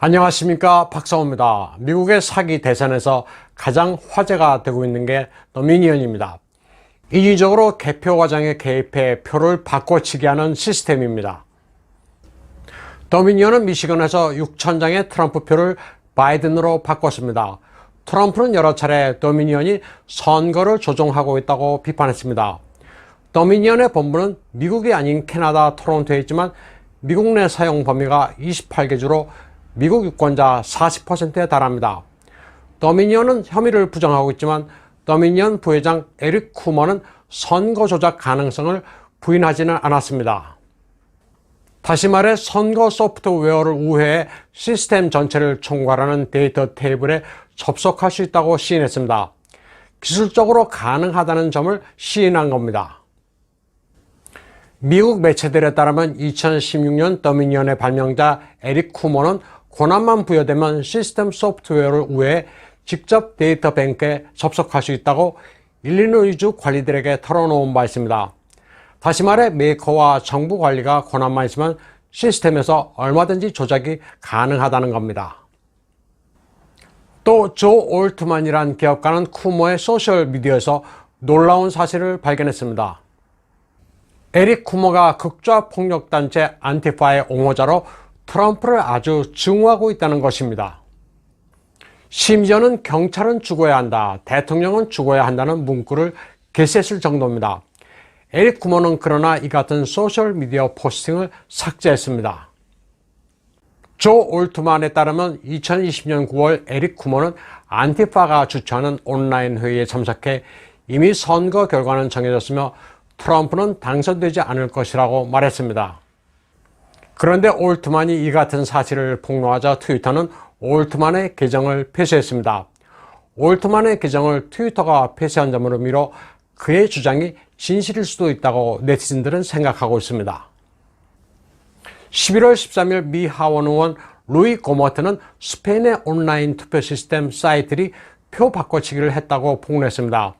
안녕하십니까, 박사호입니다. 미국의 사기 대선에서 가장 화제가 되고 있는 게 도미니언입니다. 인위적으로 개표 과정에 개입해 표를 바꿔치기 하는 시스템입니다. 도미니언은 미시건에서 6,000장의 트럼프 표를 바이든으로 바꿨습니다. 트럼프는 여러 차례 도미니언이 선거를 조종하고 있다고 비판했습니다. 도미니언의 본부는 미국이 아닌 캐나다 토론토에 있지만 미국 내 사용 범위가 28개 주로 미국 유권자 40%에 달합니다. 도미니언은 혐의를 부정하고 있지만 도미니언 부회장 에릭 쿠머는 선거 조작 가능성을 부인하지는 않았습니다. 다시 말해 선거 소프트웨어를 우회해 시스템 전체를 총괄하는 데이터 테이블에 접속할 수 있다고 시인했습니다. 기술적으로 가능하다는 점을 시인한 겁니다. 미국 매체들에 따르면 2016년 도미니언의 발명자 에릭 쿠머는 권한만 부여되면 시스템 소프트웨어를 우회해 직접 데이터 뱅크에 접속할 수 있다고 일리노이주 관리들에게 털어놓은 바 있습니다. 다시 말해 메이커와 정부 관리가 권한만 있으면 시스템에서 얼마든지 조작이 가능하다는 겁니다. 또 조 올트만이란 기업가는 쿠머의 소셜미디어에서 놀라운 사실을 발견했습니다. 에릭 쿠머가 극좌폭력단체 안티파의 옹호자로 트럼프를 아주 증오하고 있다는 것입니다. 심지어는 경찰은 죽어야 한다, 대통령은 죽어야 한다는 문구를 게시했을 정도입니다. 에릭 쿠머는 그러나 이 같은 소셜미디어 포스팅을 삭제했습니다. 조 올트만에 따르면 2020년 9월 에릭 쿠머는 안티파가 주최하는 온라인 회의에 참석해 이미 선거 결과는 정해졌으며 트럼프는 당선되지 않을 것이라고 말했습니다. 그런데 올트만이 이 같은 사실을 폭로하자 트위터는 올트만의 계정을 폐쇄했습니다. 올트만의 계정을 트위터가 폐쇄한 점으로 미뤄 그의 주장이 진실일 수도 있다고 네티즌들은 생각하고 있습니다. 11월 13일 미 하원 의원 루이 고머트는 스페인의 온라인 투표 시스템 사이트들이 표 바꿔치기를 했다고 폭로했습니다.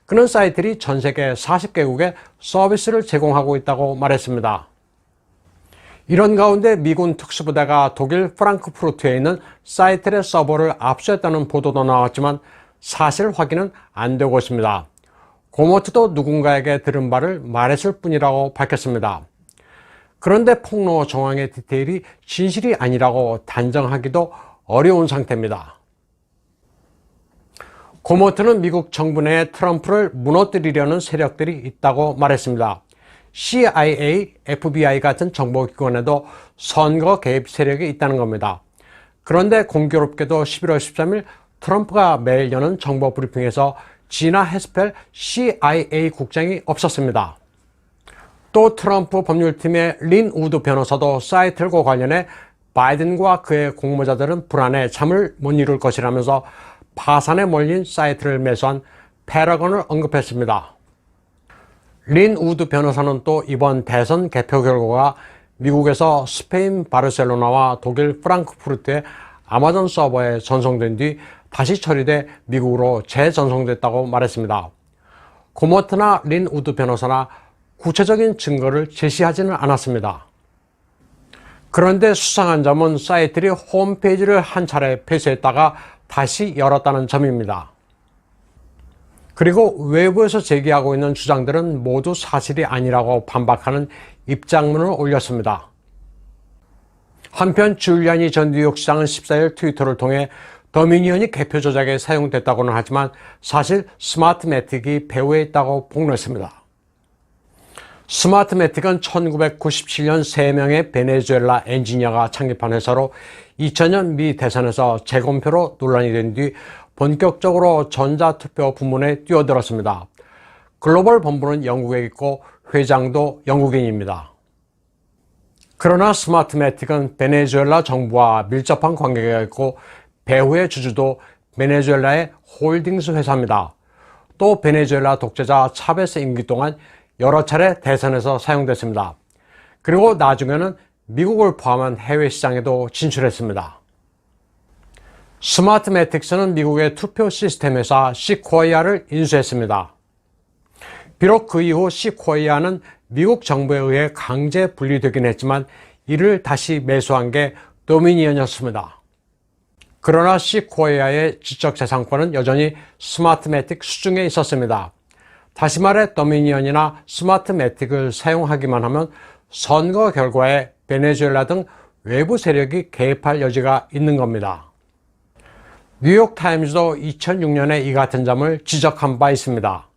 그는 사이트들이 전 세계 40개국에 서비스를 제공하고 있다고 말했습니다. 이런 가운데 미군 특수부대가 독일 프랑크푸르트에 있는 사이트의 서버를 압수했다는 보도도 나왔지만 사실 확인은 안 되고 있습니다. 고모트도 누군가에게 들은 바를 말했을 뿐이라고 밝혔습니다. 그런데 폭로 정황의 디테일이 진실이 아니라고 단정하기도 어려운 상태입니다. 고모트는 미국 정부 내에 트럼프를 무너뜨리려는 세력들이 있다고 말했습니다. CIA, FBI 같은 정보기관에도 선거 개입 세력이 있다는 겁니다. 그런데 공교롭게도 11월 13일 트럼프가 매일 여는 정보 브리핑에서 지나 헤스펠 CIA 국장이 없었습니다. 또 트럼프 법률팀의 린 우드 변호사도 사이트과 관련해 바이든과 그의 공모자들은 불안해 잠을 못 이룰 것이라면서 파산에 몰린 사이트를 매수한 패러건을 언급했습니다. 린 우드 변호사는 또 이번 대선 개표 결과가 미국에서 스페인 바르셀로나와 독일 프랑크푸르트의 아마존 서버에 전송된 뒤 다시 처리돼 미국으로 재전송됐다고 말했습니다. 고모트나 린 우드 변호사나 구체적인 증거를 제시하지는 않았습니다. 그런데 수상한 점은 사이트들이 홈페이지를 한 차례 폐쇄했다가 다시 열었다는 점입니다. 그리고 외부에서 제기하고 있는 주장들은 모두 사실이 아니라고 반박하는 입장문을 올렸습니다. 한편 줄리아니 전 뉴욕시장은 14일 트위터를 통해 도미니언이 개표 조작에 사용됐다고는 하지만 사실 스마트매틱이 배후에 있다고 폭로했습니다. 스마트매틱은 1997년 3명의 베네수엘라 엔지니어가 창립한 회사로 2000년 미 대선에서 재검표로 논란이 된 뒤 본격적으로 전자투표 부문에 뛰어들었습니다. 글로벌 본부는 영국에 있고 회장도 영국인입니다. 그러나 스마트매틱은 베네수엘라 정부와 밀접한 관계가 있고 배후의 주주도 베네수엘라의 홀딩스 회사입니다. 또 베네수엘라 독재자 차베스 임기 동안 여러 차례 대선에서 사용됐습니다. 그리고 나중에는 미국을 포함한 해외 시장에도 진출했습니다. 스마트매틱스는 미국의 투표 시스템 회사 시코이아를 인수했습니다. 비록 그 이후 시코이아는 미국 정부에 의해 강제 분리되긴 했지만 이를 다시 매수한 게 도미니언이었습니다. 그러나 시코이아의 지적재산권은 여전히 스마트매틱 수중에 있었습니다. 다시 말해 도미니언이나 스마트매틱을 사용하기만 하면 선거 결과에 베네수엘라 등 외부 세력이 개입할 여지가 있는 겁니다. 뉴욕타임즈도 2006년에 이 같은 점을 지적한 바 있습니다.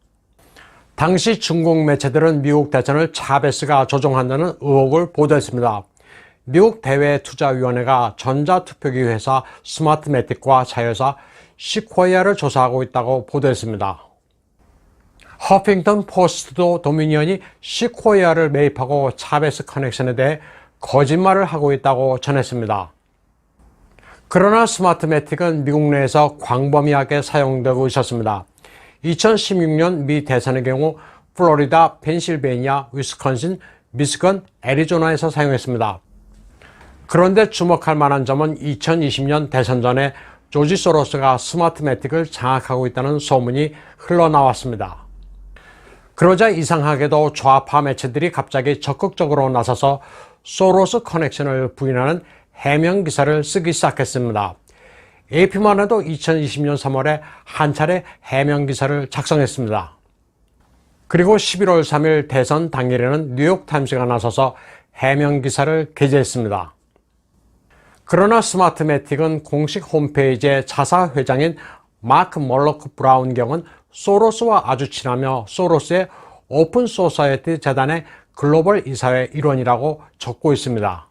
당시 중국 매체들은 미국 대선을 차베스가 조종한다는 의혹을 보도했습니다. 미국 대외투자위원회가 전자투표기 회사 스마트매틱과 자회사 시코이아를 조사하고 있다고 보도했습니다. 허핑턴 포스트도 도미니언이 시코이아를 매입하고 차베스 커넥션에 대해 거짓말을 하고 있다고 전했습니다. 그러나 스마트매틱은 미국 내에서 광범위하게 사용되고 있었습니다. 2016년 미 대선의 경우 플로리다, 펜실베이니아, 위스콘신, 미시건, 애리조나에서 사용했습니다. 그런데 주목할 만한 점은 2020년 대선 전에 조지 소로스가 스마트매틱을 장악하고 있다는 소문이 흘러나왔습니다. 그러자 이상하게도 좌파 매체들이 갑자기 적극적으로 나서서 소로스 커넥션을 부인하는 해명 기사를 쓰기 시작했습니다. AP만 해도 2020년 3월에 한 차례 해명 기사를 작성했습니다. 그리고 11월 3일 대선 당일에는 뉴욕타임스가 나서서 해명 기사를 게재했습니다. 그러나 스마트매틱은 공식 홈페이지에 자사 회장인 마크 멀로크 브라운 경은 소로스와 아주 친하며 소로스의 오픈 소사이어티 재단의 글로벌 이사회 일원이라고 적고 있습니다.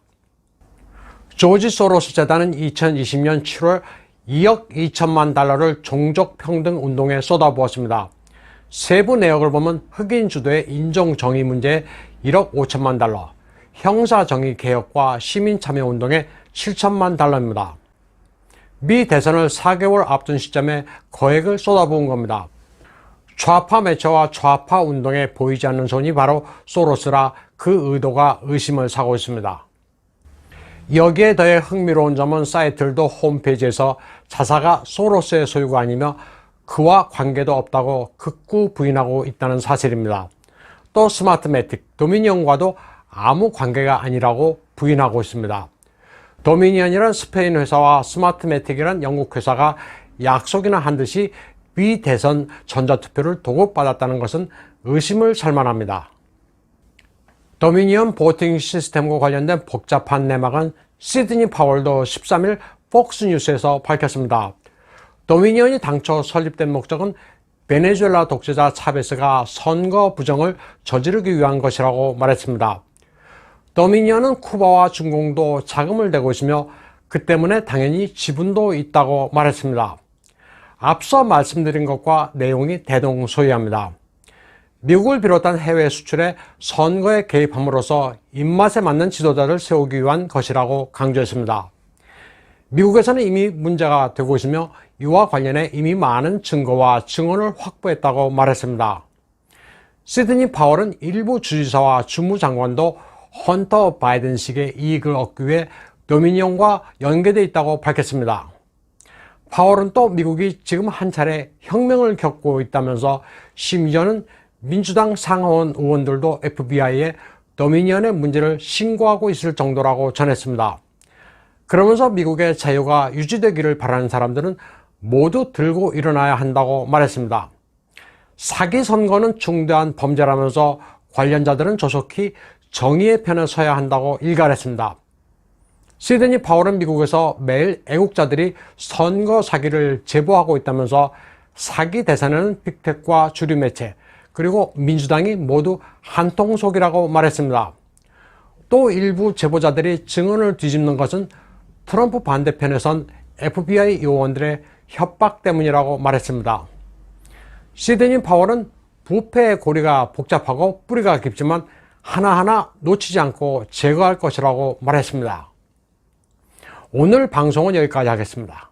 조지 소로스 재단은 2020년 7월 2억 2천만 달러를 종족평등 운동에 쏟아부었습니다. 세부 내역을 보면 흑인 주도의 인종정의 문제에 1억 5천만 달러, 형사정의 개혁과 시민참여운동에 7천만 달러입니다. 미 대선을 4개월 앞둔 시점에 거액을 쏟아부은 겁니다. 좌파 매체와 좌파 운동에 보이지 않는 손이 바로 소로스라 그 의도가 의심을 사고 있습니다. 여기에 더해 흥미로운 점은 사이트들도 홈페이지에서 자사가 소로스의 소유가 아니며 그와 관계도 없다고 극구 부인하고 있다는 사실입니다. 또 스마트매틱, 도미니언과도 아무 관계가 아니라고 부인하고 있습니다. 도미니언이란 스페인 회사와 스마트매틱이란 영국 회사가 약속이나 한 듯이 미 대선 전자투표를 도급받았다는 것은 의심을 살만합니다. 도미니언 보팅 시스템과 관련된 복잡한 내막은 시드니 파월도 13일 폭스뉴스에서 밝혔습니다. 도미니언이 당초 설립된 목적은 베네수엘라 독재자 차베스가 선거 부정을 저지르기 위한 것이라고 말했습니다. 도미니언은 쿠바와 중공도 자금을 대고 있으며 그 때문에 당연히 지분도 있다고 말했습니다. 앞서 말씀드린 것과 내용이 대동소이합니다. 미국을 비롯한 해외 수출에 선거에 개입함으로써 입맛에 맞는 지도자를 세우기 위한 것이라고 강조했습니다. 미국에서는 이미 문제가 되고 있으며 이와 관련해 이미 많은 증거와 증언을 확보했다고 말했습니다. 시드니 파월은 일부 주지사와 주무장관도 헌터 바이든식의 이익을 얻기 위해 도미니언과 연계되어 있다고 밝혔습니다. 파월은 또 미국이 지금 한 차례 혁명을 겪고 있다면서 심지어는 민주당 상하원 의원들도 FBI에 도미니언의 문제를 신고하고 있을 정도라고 전했습니다. 그러면서 미국의 자유가 유지되기를 바라는 사람들은 모두 들고 일어나야 한다고 말했습니다. 사기 선거는 중대한 범죄라면서 관련자들은 조속히 정의의 편에 서야 한다고 일갈했습니다. 시드니 파월은 미국에서 매일 애국자들이 선거 사기를 제보하고 있다면서 사기 대상에는 빅텍과 주류 매체 그리고 민주당이 모두 한통속이라고 말했습니다. 또 일부 제보자들이 증언을 뒤집는 것은 트럼프 반대편에선 FBI 요원들의 협박 때문이라고 말했습니다. 시드니 파월은 부패의 고리가 복잡하고 뿌리가 깊지만 하나하나 놓치지 않고 제거할 것이라고 말했습니다. 오늘 방송은 여기까지 하겠습니다.